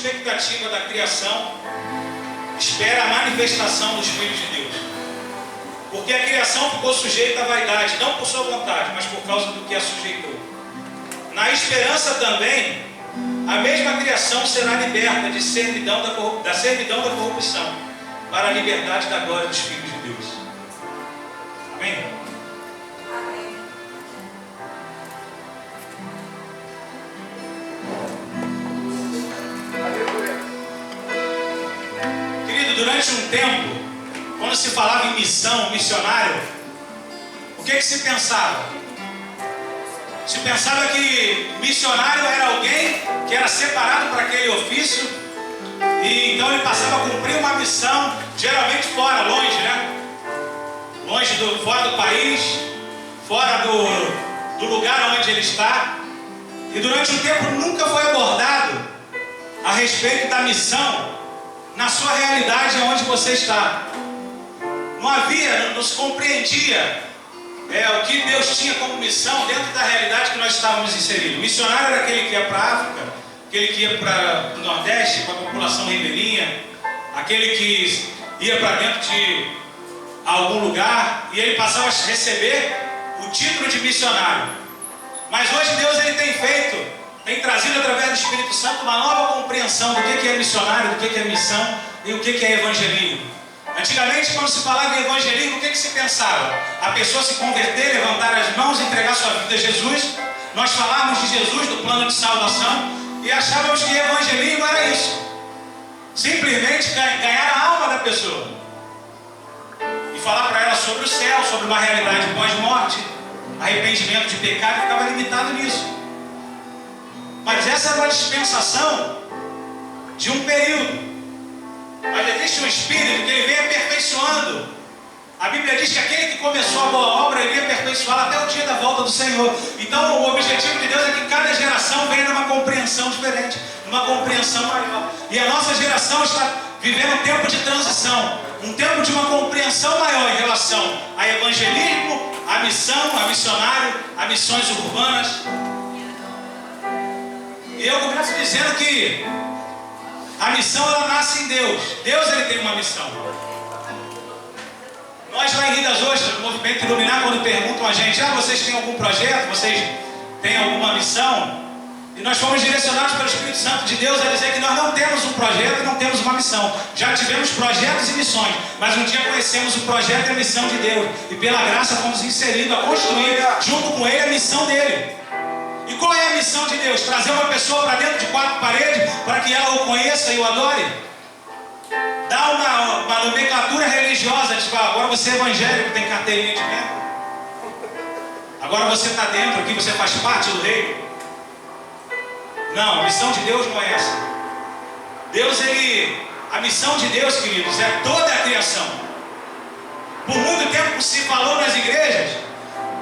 expectativa da criação espera a manifestação dos filhos de Deus. Porque a criação ficou sujeita à vaidade, não por sua vontade, mas por causa do que a sujeitou. Na esperança também, a mesma criação será liberta da servidão da corrupção para a liberdade da glória dos filhos de Deus. Amém? Querido, durante um tempo, quando se falava em missão, missionário, o que se pensava? Se pensava que missionário era alguém que era separado para aquele ofício, e então ele passava a cumprir uma missão, geralmente fora, longe, né? Longe fora do país, fora do lugar onde ele está. E durante um tempo nunca foi abordado a respeito da missão na sua realidade onde você está. Não havia, não se compreendia o que Deus tinha como missão dentro da realidade que nós estávamos inseridos. O missionário era aquele que ia para a África, aquele que ia para o Nordeste, para a população ribeirinha, aquele que ia para dentro de algum lugar, e ele passava a receber o título de missionário. Mas hoje Deus tem trazido através do Espírito Santo uma nova compreensão do que é missionário, do que é missão e o que é evangelismo. Antigamente, quando se falava em evangelismo, o que se pensava? A pessoa se converter, levantar as mãos e entregar sua vida a Jesus. Nós falávamos de Jesus, do plano de salvação, e achávamos que evangelismo era isso. Simplesmente ganhar a alma da pessoa e falar para ela sobre o céu, sobre uma realidade pós-morte, arrependimento de pecado, e ficava limitado nisso. Mas essa é uma dispensação de um período. Mas existe um Espírito que ele vem aperfeiçoando. A Bíblia diz que aquele que começou a boa obra, ele ia aperfeiçoá-la até o dia da volta do Senhor. Então o objetivo de Deus é que cada geração venha numa compreensão diferente, numa compreensão maior. E a nossa geração está vivendo um tempo de transição, um tempo de uma compreensão maior em relação a evangelismo, a missão, a missionário, a missões urbanas. E eu começo dizendo que a missão, ela nasce em Deus. Deus, ele tem uma missão. Nós lá em Rio das Ostras, no Movimento Iluminar, quando perguntam a gente, vocês têm algum projeto? Vocês têm alguma missão? E nós fomos direcionados pelo Espírito Santo de Deus a dizer que nós não temos um projeto e não temos uma missão. Já tivemos projetos e missões, mas um dia conhecemos o projeto e a missão de Deus. E pela graça fomos inseridos a construir, junto com ele, a missão dele. E qual é a missão de Deus? Trazer uma pessoa para dentro de quatro paredes para que ela o conheça e o adore? Dar uma nomenclatura religiosa, tipo, agora você é evangélico, tem carteirinha de membro. Agora você está dentro aqui, você faz parte do reino. Não, a missão de Deus não é essa. A missão de Deus, queridos, é toda a criação. Por muito tempo se falou nas igrejas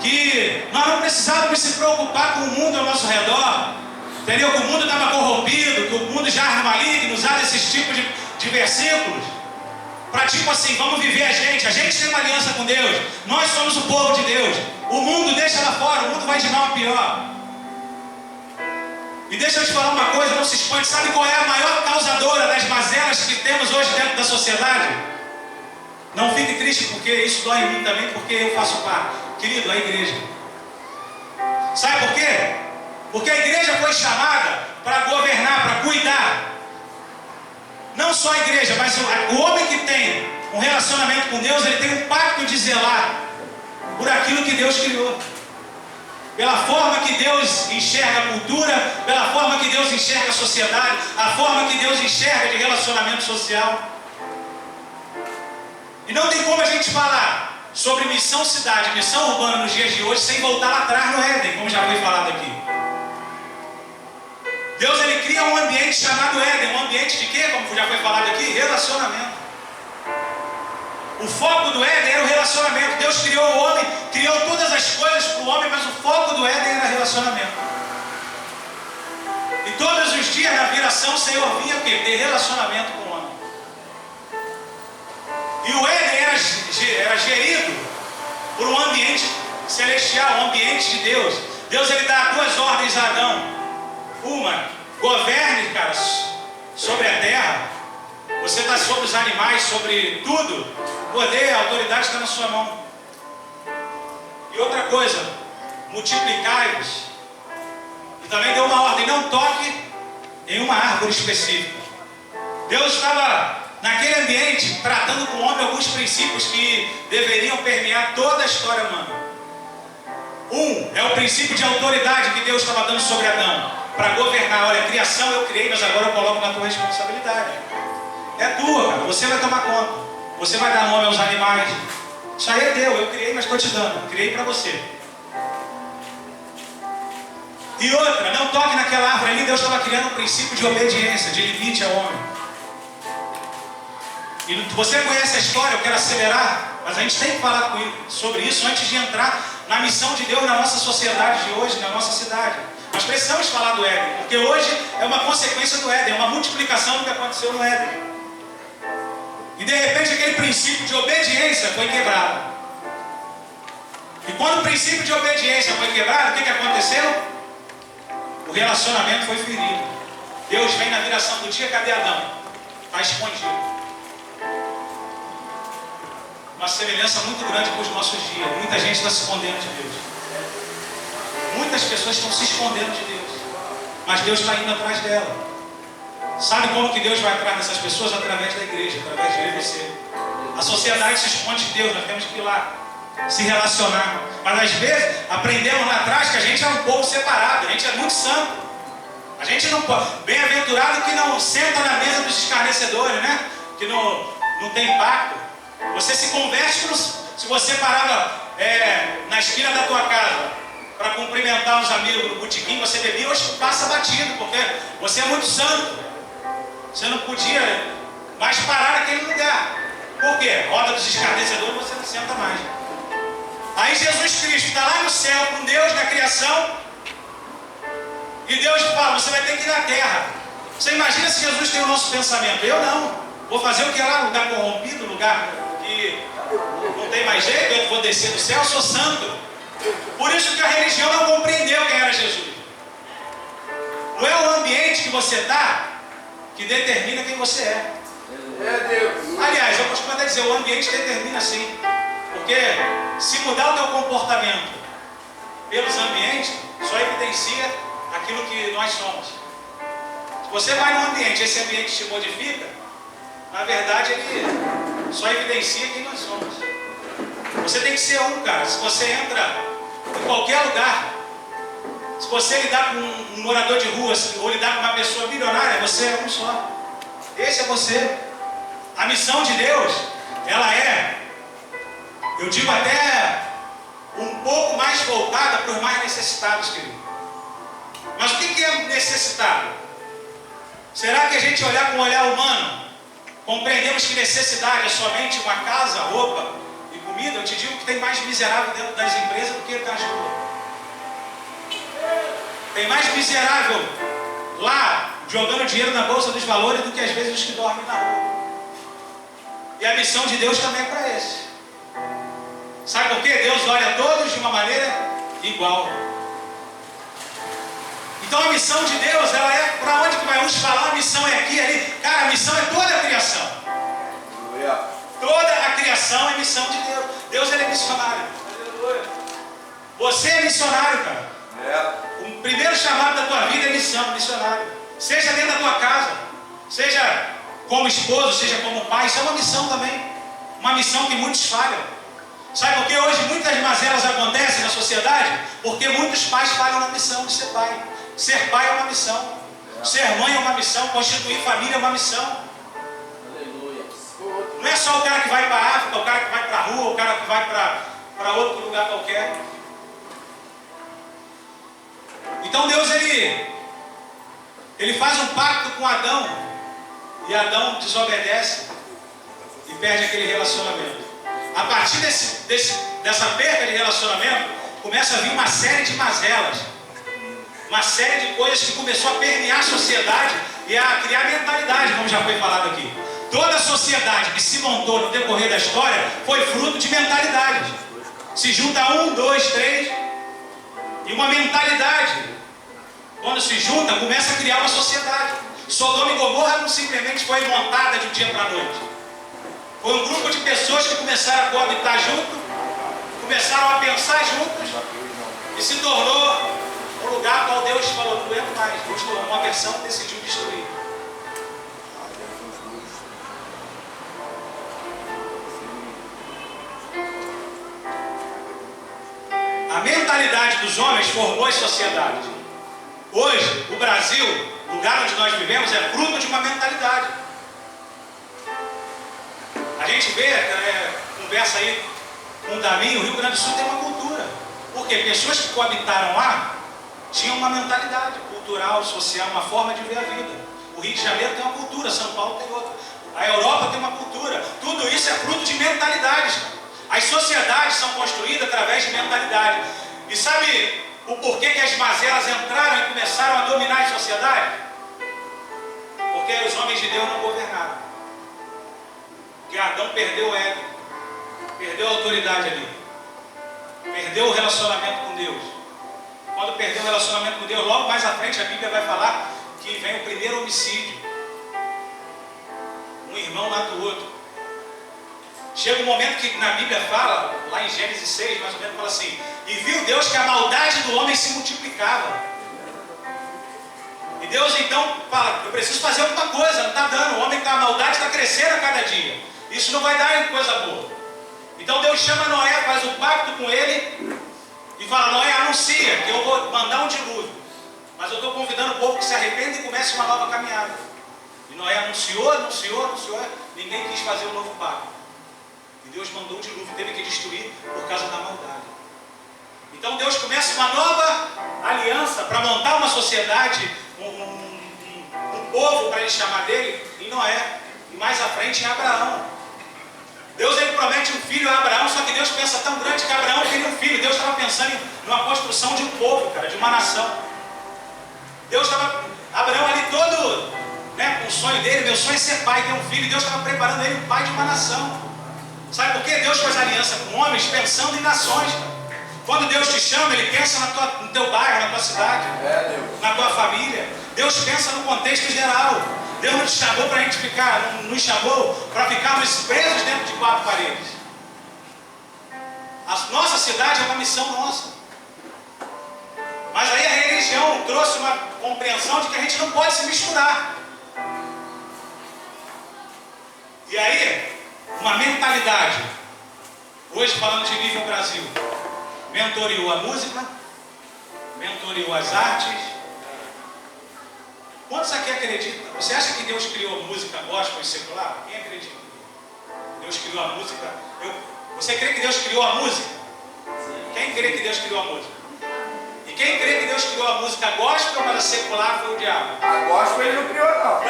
que nós não precisávamos se preocupar com o mundo ao nosso redor, entendeu? Que o mundo estava corrompido, que o mundo já era maligno, usar esses tipos de versículos para tipo assim, vamos viver a gente tem uma aliança com Deus, nós somos o povo de Deus, o mundo deixa lá fora, o mundo vai de mal a pior. E deixa eu te falar uma coisa, não se espante, sabe qual é a maior causadora das mazelas que temos hoje dentro da sociedade? Não fique triste, porque isso dói em mim também, porque eu faço parte. Querido, a igreja. Sabe por quê? Porque a igreja foi chamada para governar, para cuidar. Não só a igreja, mas o homem que tem um relacionamento com Deus, ele tem um pacto de zelar por aquilo que Deus criou. Pela forma que Deus enxerga a cultura, pela forma que Deus enxerga a sociedade, a forma que Deus enxerga de relacionamento social. E não tem como a gente falar sobre missão cidade, missão urbana nos dias de hoje, sem voltar lá atrás no Éden, como já foi falado aqui. Deus, ele cria um ambiente chamado Éden, um ambiente de quê? Como já foi falado aqui, relacionamento. O foco do Éden era o relacionamento. Deus criou o homem, criou todas as coisas para o homem, mas o foco do Éden era relacionamento. E todos os dias na viração o Senhor vinha o quê? Ter relacionamento com o homem. E o Éden era gerido por um ambiente celestial, um ambiente de Deus. Deus, ele dá duas ordens a Adão. Uma, governe, cara, sobre Você está sobre os animais, sobre tudo. O poder, a autoridade está na sua mão. E outra coisa, multiplicai-vos. E também deu uma ordem, não toque em uma árvore específica. Deus estava naquele ambiente tratando com o homem alguns princípios que deveriam permear toda a história humana. Um é o princípio de autoridade que Deus estava dando sobre Adão, para governar. Olha, a criação eu criei, mas agora eu coloco na tua responsabilidade. É tua, cara. Você vai tomar conta. Você vai dar nome aos animais. Isso aí é teu, eu criei, mas estou te dando. Eu criei para você. E outra, não toque naquela árvore ali. Deus estava criando um princípio de obediência, de limite ao homem. E você conhece a história, eu quero acelerar, mas a gente tem que falar sobre isso antes de entrar na missão de Deus na nossa sociedade de hoje, na nossa cidade. Nós precisamos falar do Éden, porque hoje é uma consequência do Éden, é uma multiplicação do que aconteceu no Éden. E de repente aquele princípio de obediência foi quebrado. E quando o princípio de obediência foi quebrado, o que aconteceu? O relacionamento foi ferido. Deus vem na viração do dia, cadê Adão? Está escondido. Uma semelhança muito grande com os nossos dias. Muita gente está se escondendo de Deus. Muitas pessoas estão se escondendo de Deus. Mas Deus está indo atrás dela. Sabe como que Deus vai atrás dessas pessoas? Através da igreja, através de eu e você. A sociedade se esconde de Deus, nós temos que ir lá se relacionar. Mas às vezes aprendemos lá atrás que a gente é um povo separado, a gente é muito santo. A gente não pode. Bem-aventurado que não senta na mesa dos escarnecedores, né? Que não tem pacto. Você se converte se você parava na esquina da tua casa para cumprimentar os amigos no botequim, você bebia, hoje passa batido, porque você é muito santo. Você não podia mais parar naquele lugar. Por quê? Roda dos escarnecedores, você não senta mais. Aí Jesus Cristo está lá no céu com Deus na criação, e Deus fala, você vai ter que ir na terra. Você imagina se Jesus tem o nosso pensamento? Eu não. Vou fazer o que é lá, lugar corrompido, lugar que não tem mais jeito, eu vou descer do céu, eu sou santo. Por isso que a religião não compreendeu quem era Jesus. Não é o ambiente que você está que determina quem você é. Aliás, eu costumo até dizer, o ambiente determina sim. Porque se mudar o teu comportamento pelos ambientes, só evidencia aquilo que nós somos. Se você vai num ambiente, esse ambiente te modifica, na verdade ele só evidencia quem nós somos. Você tem que ser um, cara. Se você entra em qualquer lugar, se você lidar com um morador de rua ou lidar com uma pessoa milionária, você é um só. Esse é você. A missão de Deus, ela é, eu digo até um pouco mais voltada para os mais necessitados, querido. Mas o que é necessitado? Será que a gente olhar com um olhar humano, compreendemos que necessidade é somente uma casa, roupa e comida? Eu te digo que tem mais miserável dentro das empresas do que nas ruas. Tem mais miserável lá, jogando dinheiro na bolsa dos valores, do que às vezes os que dormem na rua. E a missão de Deus também é para esse. Sabe por quê? Deus olha a todos de uma maneira igual. Então a missão de Deus, ela é para onde que vai uns falar, a missão é aqui, ali. Cara, a missão é toda a criação. Toda a criação é missão de Deus. Deus, ele é missionário. Você é missionário, cara. O primeiro chamado da tua vida é missão, missionário. Seja dentro da tua casa, seja como esposo, seja como pai, isso é uma missão também. Uma missão que muitos falham. Sabe por que hoje muitas mazelas acontecem na sociedade? Porque muitos pais falham na missão de ser pai. Ser pai é uma missão. Ser mãe é uma missão. Constituir família é uma missão. Não é só o cara que vai para a África, o cara que vai para a rua, o cara que vai para outro lugar qualquer. Então Deus, ele faz um pacto com Adão. E Adão desobedece e perde aquele relacionamento. A partir dessa perda de relacionamento, começa a vir uma série de mazelas. Uma série de coisas que começou a permear a sociedade e a criar mentalidade, como já foi falado aqui. Toda a sociedade que se montou no decorrer da história foi fruto de mentalidades. Se junta 1, 2, 3 e uma mentalidade. Quando se junta, começa a criar uma sociedade. Sodoma e Gomorra não simplesmente foi montada de um dia para a noite. Foi um grupo de pessoas que começaram a coabitar junto, começaram a pensar juntos e se tornou um lugar qual Deus falou, não aguento mais. Deus tomou uma versão e decidiu destruir. A mentalidade dos homens formou as sociedades. Hoje, o Brasil, o lugar onde nós vivemos, é fruto de uma mentalidade. A gente vê, conversa aí com o Damin, o Rio Grande do Sul tem uma cultura. Porque pessoas que coabitaram lá tinham uma mentalidade cultural, social, uma forma de ver a vida. O Rio de Janeiro tem uma cultura, São Paulo tem outra. A Europa tem uma cultura. Tudo isso é fruto de mentalidades. As sociedades são construídas através de mentalidade. E sabe o porquê que as mazelas entraram e começaram a dominar a sociedade? Porque os homens de Deus não governaram. Porque Adão perdeu o ego, perdeu a autoridade ali, perdeu o relacionamento com Deus. Quando perdeu o relacionamento com Deus, logo mais à frente a Bíblia vai falar que vem o primeiro homicídio. Um irmão mata o outro. Chega um momento que na Bíblia fala, lá em Gênesis 6, mais ou menos, fala assim: e viu Deus que a maldade do homem se multiplicava. E Deus então fala: eu preciso fazer alguma coisa, não está dando. O homem, a maldade está crescendo a cada dia. Isso não vai dar coisa boa. Então Deus chama Noé, faz um pacto com ele e fala: Noé, anuncia que eu vou mandar um dilúvio. Mas eu estou convidando o povo que se arrependa e comece uma nova caminhada. E Noé anunciou, ninguém quis fazer um novo pacto. E Deus mandou o dilúvio, teve que destruir por causa da maldade. Então Deus começa uma nova aliança para montar uma sociedade, um povo para ele chamar dele, em Noé. E mais à frente em Abraão. Deus ele promete um filho a Abraão, só que Deus pensa tão grande que Abraão queria um filho. Deus estava pensando em uma construção de um povo, cara, de uma nação. Deus estava, Abraão ali todo, com o sonho dele, meu sonho é ser pai, ter um filho. E Deus estava preparando ele o pai de uma nação. Sabe por quê? Deus faz aliança com homens pensando em nações. Quando Deus te chama, Ele pensa no teu bairro, na tua cidade, na tua família. Deus pensa no contexto geral. Deus não te chamou para a gente ficar, não nos chamou para ficarmos presos dentro de quatro paredes. A nossa cidade é uma missão nossa. Mas aí a religião trouxe uma compreensão de que a gente não pode se misturar. E aí, uma mentalidade, hoje falando de nível Brasil, mentoriou a música, mentoriou as artes. Quantos aqui acreditam? Você acha que Deus criou música gospel e secular? Quem acredita? Deus criou a música. Você crê que Deus criou a música? Quem crê que Deus criou a música? E quem crê que Deus criou a música gospel, mas a secular foi o diabo? A gospel ele não criou, não.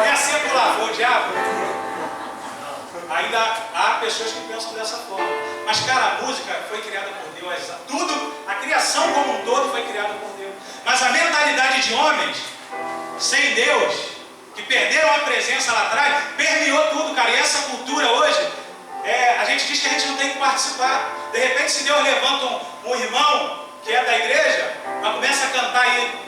E a secular foi o diabo? Ainda há pessoas que pensam dessa forma. Mas, cara, a música foi criada por Deus. Tudo, a criação como um todo foi criada por Deus. Mas a mentalidade de homens, sem Deus, que perderam a presença lá atrás, permeou tudo, cara. E essa cultura hoje, a gente diz que a gente não tem que participar. De repente, se Deus levanta um irmão que é da igreja, mas começa a cantar aí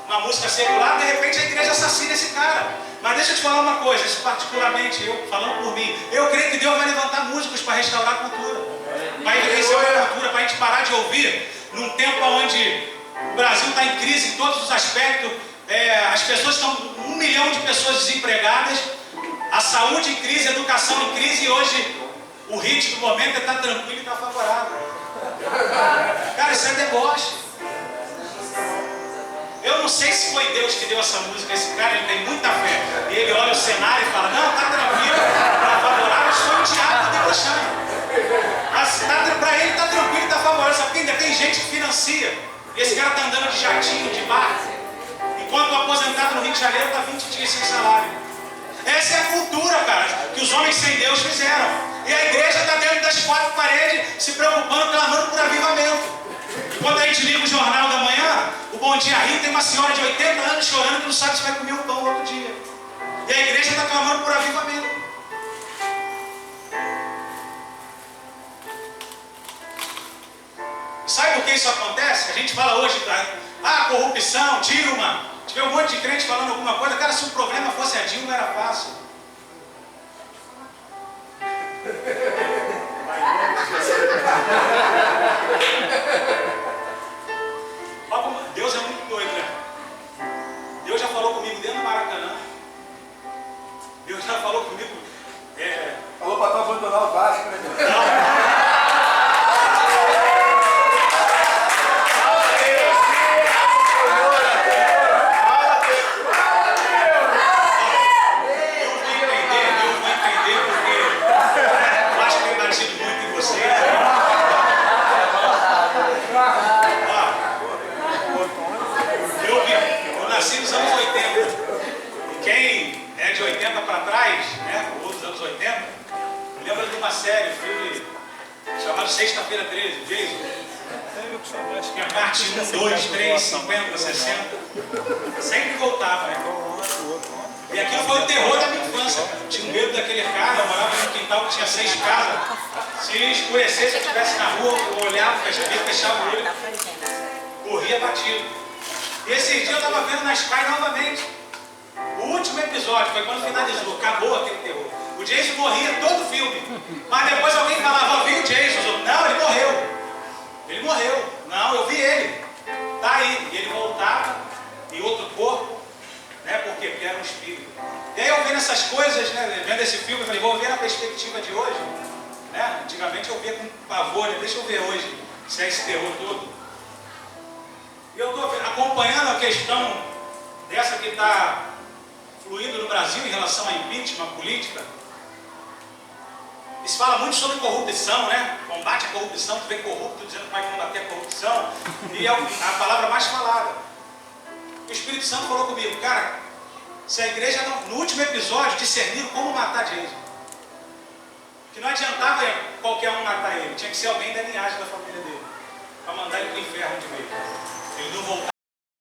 uma música secular, de repente a igreja assassina esse cara. Mas deixa eu te falar uma coisa, isso particularmente, eu falando por mim, eu creio que Deus vai levantar músicos para restaurar a cultura, para enriquecer a cultura, para a gente parar de ouvir num tempo onde o Brasil está em crise em todos os aspectos, as pessoas estão, 1 milhão de pessoas desempregadas, a saúde em crise, a educação em crise, e hoje o ritmo do momento é estar tranquilo e estar favorável. Cara, isso é deboche. Eu não sei se foi Deus que deu essa música. Esse cara, ele tem muita fé. E ele olha o cenário e fala: não, está tranquilo, está favorável. Isso foi o diabo debochando. Mas para ele está tranquilo, está favorável. Sabe que ainda tem gente que financia. E esse cara está andando de jatinho, de barco, enquanto o aposentado no Rio de Janeiro está 20 dias sem salário. Essa é a cultura, cara, que os homens sem Deus fizeram. E a igreja está dentro das quatro paredes, se preocupando, clamando por avivamento. Quando a gente liga o jornal da manhã, o Bom Dia Rio, tem uma senhora de 80 anos chorando que não sabe se vai comer o pão no outro dia. E a igreja está clamando por avivamento. E sabe por que que isso acontece? A gente fala hoje, corrupção, Dilma. Tiver um monte de crente falando alguma coisa. Cara, se o problema fosse a Dilma, era fácil. Deus é muito doido, né? Deus já falou comigo dentro do Maracanã. Deus já falou comigo. Falou para tu abandonar o Vasco, né? Eu nasci nos anos 80. E quem é de 80 para trás, né, ou dos anos 80, lembra de uma série, um filme chamado Sexta-feira 13, Jason. Tinha parte 1, 2, 3, 50, 60. Sempre voltava, né? E aquilo foi o terror da minha infância. Tinha medo daquele cara, eu morava num quintal que tinha 6 casas. Se escurecesse, eu estivesse na rua, eu olhava, fechava o olho, corria batido. E esse dia eu estava vendo na Sky novamente. O último episódio foi quando finalizou, acabou aquele terror. O Jason morria todo o filme. Mas depois alguém falava, viu o Jason? Não, ele morreu. Ele morreu. Não, eu vi ele. Tá aí. E ele voltava em outro corpo. Né? Por quê? Porque era um espírito. E aí eu vendo essas coisas, né? Vendo esse filme, eu falei, vou ver na perspectiva de hoje. Né? Antigamente eu via com pavor, né? Deixa eu ver hoje se é esse terror todo. E eu estou acompanhando a questão dessa que está fluindo no Brasil em relação a impeachment, política. E se fala muito sobre corrupção, né? Combate à corrupção, tu vê corrupto dizendo que vai combater a corrupção. E é a palavra mais falada. O Espírito Santo falou comigo, cara, se a igreja, no último episódio, discerniram como matar Jason. Que não adiantava qualquer um matar ele, tinha que ser alguém da linhagem da família dele, para mandar ele para o inferno de vez. Ele não voltar.